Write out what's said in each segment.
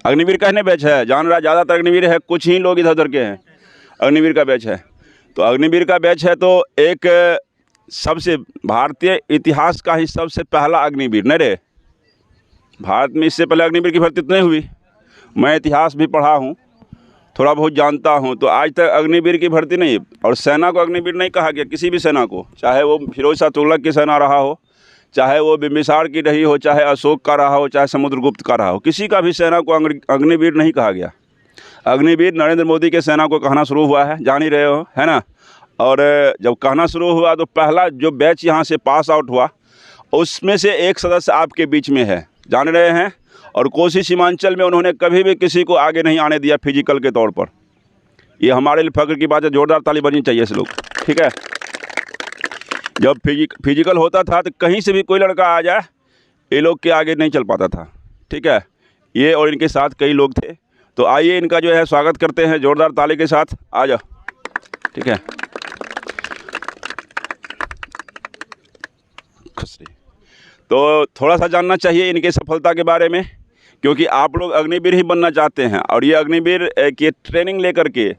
अग्निवीर कहने बैच है, जान रहा ज़्यादातर अग्निवीर है, कुछ ही लोग इधर उधर के हैं। अग्निवीर का बैच है, तो अग्निवीर का बैच है तो एक सबसे भारतीय इतिहास का ही सबसे पहला अग्निवीर न रे। भारत में इससे पहले अग्निवीर की भर्ती तो नहीं हुई। मैं इतिहास भी पढ़ा हूँ, थोड़ा बहुत जानता हूँ, तो आज तक अग्निवीर की भर्ती नहीं। और सेना को अग्निवीर नहीं कहा गया, किसी भी सेना को, चाहे वो फिरोज शाह तुगलक की सेना रहा हो, चाहे वो बिंबिसार की रही हो, चाहे अशोक का रहा हो, चाहे समुद्रगुप्त का रहा हो, किसी का भी सेना को अग्निवीर नहीं कहा गया। अग्निवीर नरेंद्र मोदी के सेना को कहना शुरू हुआ है, जान ही रहे हो, है ना। और जब कहना शुरू हुआ तो पहला जो बैच यहाँ से पास आउट हुआ उसमें से एक सदस्य आपके बीच में है, जान रहे हैं। और कोसी सीमांचल में उन्होंने कभी भी किसी को आगे नहीं आने दिया फिजिकल के तौर पर। ये हमारे लिए फख्र की बात है, जोरदार ताली बजनी चाहिए इस लोग, ठीक है। जब फिजिकल होता था तो कहीं से भी कोई लड़का आ जाए, ये लोग के आगे नहीं चल पाता था, ठीक है। ये और इनके साथ कई लोग थे। तो आइए इनका जो है स्वागत करते हैं जोरदार ताली के साथ, आ जाओ, ठीक है। खुश रहिए। तो थोड़ा सा जानना चाहिए इनकी सफलता के बारे में, क्योंकि आप लोग अग्निवीर ही बनना चाहते हैं। और ये अग्निवीर की ट्रेनिंग लेकर के,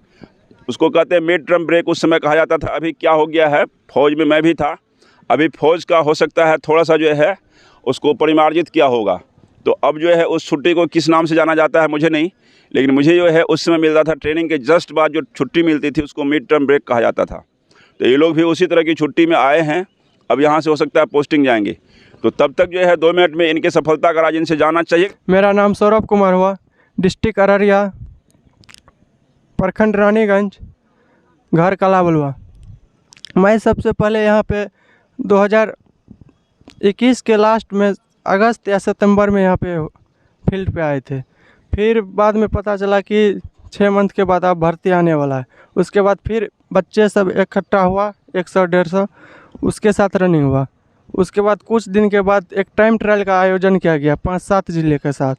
उसको कहते हैं मिड टर्म ब्रेक, उस समय कहा जाता था। अभी क्या हो गया है, फौज में मैं भी था, अभी फौज का हो सकता है थोड़ा सा जो है उसको परिमार्जित किया होगा। तो अब जो है उस छुट्टी को किस नाम से जाना जाता है मुझे नहीं, लेकिन मुझे जो है उस समय मिलता था ट्रेनिंग के जस्ट बाद जो छुट्टी मिलती थी उसको मिड टर्म ब्रेक कहा जाता था। तो ये लोग भी उसी तरह की छुट्टी में आए हैं, अब यहाँ से हो सकता है पोस्टिंग जाएंगे। तो तब तक जो है 2 मिनट में इनके सफलता का राज इनसे जानना चाहिए। मेरा नाम सौरभ कुमार हुआ, डिस्ट्रिक्ट अररिया, प्रखंड रानीगंज, घर कलाबलुआ। मैं सबसे पहले यहाँ पे 2021 के लास्ट में अगस्त या सितंबर में यहाँ पे फील्ड पे आए थे। फिर बाद में पता चला कि 6 मंथ के बाद अब भर्ती आने वाला है। उसके बाद फिर बच्चे सब इकट्ठा हुआ 100-150, उसके साथ रनिंग हुआ। उसके बाद कुछ दिन के बाद एक टाइम ट्रायल का आयोजन किया गया 5-7 ज़िले के साथ,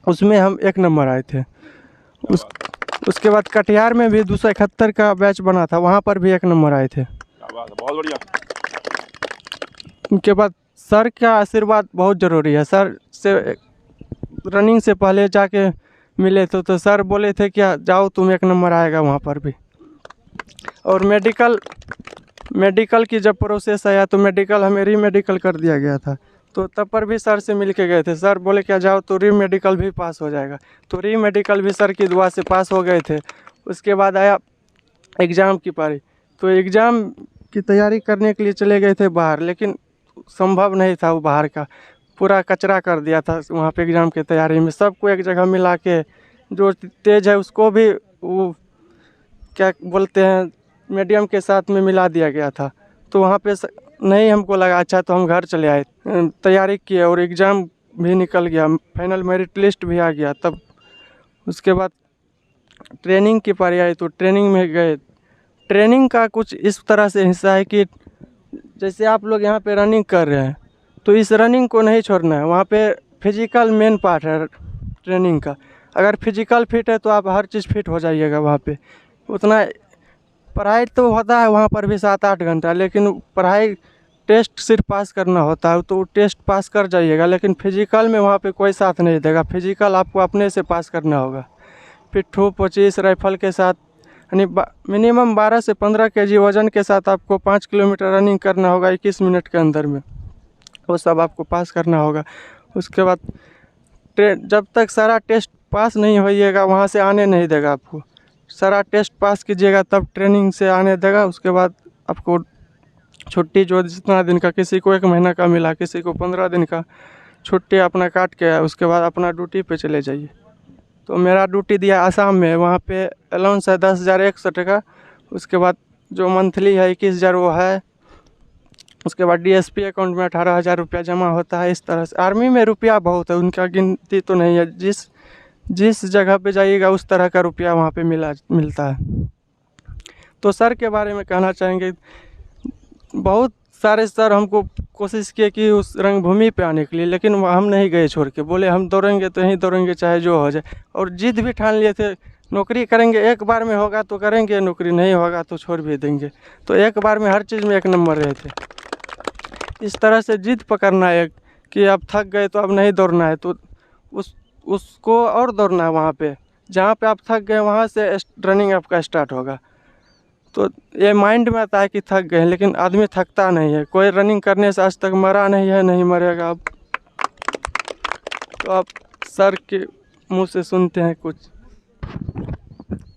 उसमें हम 1 नंबर आए थे। उसके बाद कटिहार में भी 271 का बैच बना था, वहाँ पर भी 1 नंबर आए थे। बहुत बढ़िया। उनके बाद सर का आशीर्वाद बहुत ज़रूरी है। सर से रनिंग से पहले जाके मिले तो सर बोले थे क्या जाओ तुम 1 नंबर आएगा वहाँ पर भी। और मेडिकल की जब प्रोसेस आया तो मेडिकल हमें रीमेडिकल कर दिया गया था, तो तब पर भी सर से मिल के गए थे। सर बोले क्या जाओ तो रीमेडिकल भी पास हो जाएगा, तो रीमेडिकल भी सर की दुआ से पास हो गए थे। उसके बाद आया एग्ज़ाम की पारी, तो एग्ज़ाम की तैयारी करने के लिए चले गए थे बाहर, लेकिन संभव नहीं था। वो बाहर का पूरा कचरा कर दिया था वहाँ पे एग्ज़ाम की तैयारी में। सबको एक जगह मिला के, जो तेज़ है उसको भी वो क्या बोलते हैं मीडियम के साथ में मिला दिया गया था। तो वहाँ पे नहीं हमको लगा अच्छा, तो हम घर चले आए, तैयारी किए और एग्ज़ाम भी निकल गया, फाइनल मेरिट लिस्ट भी आ गया। तब उसके बाद ट्रेनिंग की पारी आई तो ट्रेनिंग में गए। ट्रेनिंग का कुछ इस तरह से हिस्सा है कि जैसे आप लोग यहाँ पे रनिंग कर रहे हैं तो इस रनिंग को नहीं छोड़ना है। वहाँ पे फिजिकल मेन पार्ट है ट्रेनिंग का। अगर फिजिकल फिट है तो आप हर चीज़ फिट हो जाइएगा वहाँ पे। उतना पढ़ाई तो होता है वहाँ पर भी 7-8 घंटा, लेकिन पढ़ाई टेस्ट सिर्फ पास करना होता है, तो टेस्ट पास कर जाइएगा, लेकिन फिजिकल में वहाँ पे कोई साथ नहीं देगा। फिजिकल आपको अपने से पास करना होगा। पिट्ठू 25 राइफल के साथ, यानी मिनिमम 12 से 15 kg वज़न के साथ आपको 5 किलोमीटर रनिंग करना होगा 21 मिनट के अंदर में, वो सब आपको पास करना होगा। उसके बाद जब तक सारा टेस्ट पास नहीं होइएगा वहाँ से आने नहीं देगा आपको। सारा टेस्ट पास कीजिएगा तब ट्रेनिंग से आने देगा। उसके बाद आपको छुट्टी जो जितना दिन का, किसी को 1 महीना का मिला, किसी को 15 दिन का छुट्टी अपना काट के, उसके बाद अपना ड्यूटी पे चले जाइए। तो मेरा ड्यूटी दिया आसाम में, वहाँ पे अलाउंस है 10,100 का। उसके बाद जो मंथली है 21,000 वो है। उसके बाद DSP अकाउंट में 18,000 रुपया जमा होता है। इस तरह से आर्मी में रुपया बहुत है, उनका गिनती तो नहीं है। जिस जगह पे जाइएगा उस तरह का रुपया वहाँ पे मिलता है। तो सर के बारे में कहना चाहेंगे, बहुत सारे सर हमको कोशिश किए कि उस रंगभूमि पे आने के लिए, लेकिन हम नहीं गए छोड़ के। बोले हम दौड़ेंगे तो यहीं दौड़ेंगे चाहे जो हो जाए, और जिद भी ठान लिए थे नौकरी करेंगे, एक बार में होगा तो करेंगे, नौकरी नहीं होगा तो छोड़ भी देंगे। तो एक बार में हर चीज़ में 1 नंबर रहे थे। इस तरह से जिद पकड़ना है कि अब थक गए तो अब नहीं दौड़ना है। तो उसको और दौड़ना है वहाँ पे, जहाँ पे आप थक गए वहाँ से रनिंग आपका स्टार्ट होगा। तो ये माइंड में आता है कि थक गए, लेकिन आदमी थकता नहीं है। कोई रनिंग करने से आज तक मरा नहीं है, नहीं मरेगा। अब तो आप सर के मुंह से सुनते हैं कुछ।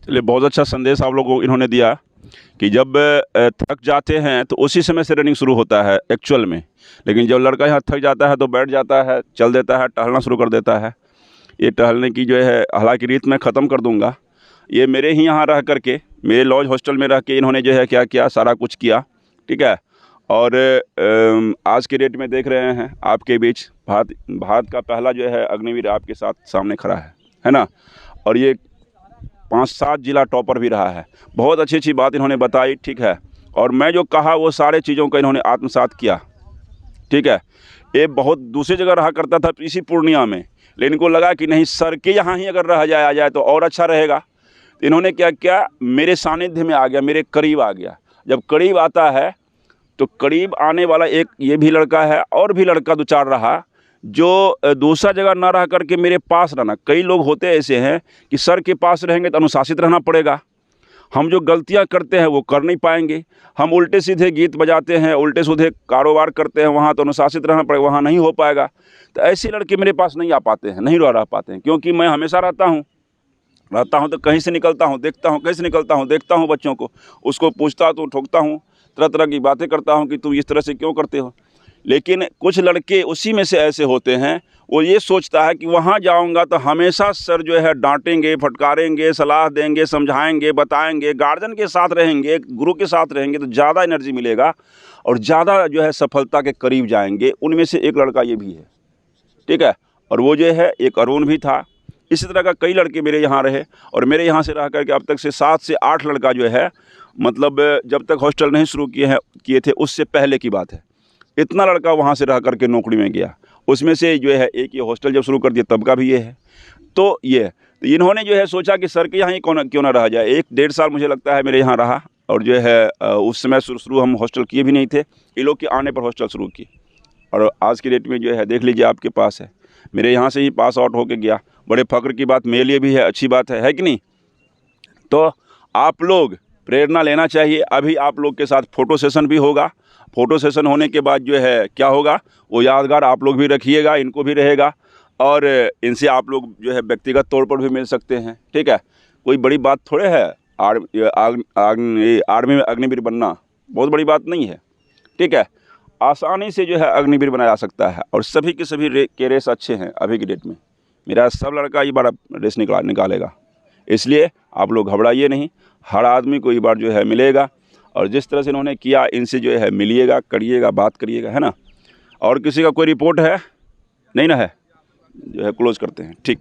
चलिए, बहुत अच्छा संदेश आप लोगों को इन्होंने दिया कि जब थक जाते हैं तो उसी समय से रनिंग शुरू होता है एक्चुअल में, लेकिन जब लड़का यहाँ थक जाता है तो बैठ जाता है, चल देता है, टहलना शुरू कर देता है। ये टहलने की जो है हालांकि रीत मैं ख़त्म कर दूंगा। ये मेरे ही यहाँ रह करके, मेरे लॉज हॉस्टल में रह के इन्होंने जो है क्या किया, सारा कुछ किया, ठीक है। और आज के डेट में देख रहे हैं आपके बीच भारत का पहला जो है अग्निवीर आपके साथ सामने खड़ा है ना। और ये 5-7 जिला टॉपर भी रहा है। बहुत अच्छी अच्छी बात इन्होंने बताई, ठीक है। और मैं जो कहा वो सारे चीज़ों का इन्होंने आत्मसात किया, ठीक है। ये बहुत दूसरी जगह रहा करता था, इसी पूर्णिया में, लेकिन इनको लगा कि नहीं, सर के यहाँ ही अगर रह जाए आ जाए तो और अच्छा रहेगा। तो इन्होंने क्या किया, मेरे सानिध्य में आ गया, मेरे करीब आ गया। जब करीब आता है तो करीब आने वाला एक ये भी लड़का है, और भी लड़का 2-4 रहा जो दूसरा जगह ना रह करके मेरे पास रहना। कई लोग होते ऐसे हैं कि सर के पास रहेंगे तो अनुशासित रहना पड़ेगा, हम जो गलतियां करते हैं वो कर नहीं पाएंगे। हम उल्टे सीधे गीत बजाते हैं, उल्टे सीधे कारोबार करते हैं, वहाँ तो अनुशासित रहना पड़ेगा, वहाँ नहीं हो पाएगा। तो ऐसे लड़के मेरे पास नहीं आ पाते हैं, नहीं रह पाते हैं, क्योंकि मैं हमेशा रहता हूँ तो कहीं से निकलता हूँ, देखता हूँ, कहीं से निकलता हूँ, देखता हूँ बच्चों को, उसको पूछता हूँ, ठोकता हूँ, तरह तरह की बातें करता हूँ कि तुम इस तरह से क्यों करते हो। लेकिन कुछ लड़के उसी में से ऐसे होते हैं, वो ये सोचता है कि वहाँ जाऊँगा तो हमेशा सर जो है डांटेंगे, फटकारेंगे, सलाह देंगे, समझाएंगे, बताएंगे, गार्जियन के साथ रहेंगे, गुरु के साथ रहेंगे तो ज़्यादा एनर्जी मिलेगा और ज़्यादा जो है सफलता के करीब जाएंगे। उनमें से एक लड़का ये भी है, ठीक है। और वो जो है एक अरुण भी था। इसी तरह का कई लड़के मेरे यहाँ रहे, और मेरे यहाँ से रह करके अब तक से 7 से 8 लड़का जो है, मतलब जब तक हॉस्टल नहीं शुरू किए थे उससे पहले की बात है, इतना लड़का वहाँ से रह करके नौकरी में गया। उसमें से जो है एक ये हॉस्टल जब शुरू कर दिया तब का भी ये है। तो इन्होंने जो है सोचा कि सर के यहाँ ही क्यों ना रहा जाए। 1-1.5 साल मुझे लगता है मेरे यहाँ रहा, और जो है उस समय शुरू हम हॉस्टल किए भी नहीं थे, ये लोग के आने पर हॉस्टल शुरू किए। और आज की डेट में जो है देख लीजिए आपके पास है, मेरे यहाँ से ही पास आउट होके गया। बड़े फ़ख्र की बात मेरे लिए भी है, अच्छी बात है कि नहीं। तो आप लोग प्रेरणा लेना चाहिए। अभी आप लोग के साथ फ़ोटो सेशन भी होगा। फ़ोटो सेशन होने के बाद जो है क्या होगा, वो यादगार आप लोग भी रखिएगा, इनको भी रहेगा, और इनसे आप लोग जो है व्यक्तिगत तौर पर भी मिल सकते हैं, ठीक है। कोई बड़ी बात थोड़े है आर्मी में अग्निवीर बनना, बहुत बड़ी बात नहीं है, ठीक है। आसानी से जो है अग्निवीर बनाया जा सकता है, और सभी के सभी के रेस अच्छे हैं अभी की डेट में। मेरा सब लड़का ये बार रेस निकालेगा, इसलिए आप लोग घबराइए नहीं। हर आदमी को ये बार जो है मिलेगा, और जिस तरह से इन्होंने किया इनसे जो है मिलिएगा, करिएगा, बात करिएगा, है ना। और किसी का कोई रिपोर्ट है नहीं ना है, जो है क्लोज करते हैं, ठीक।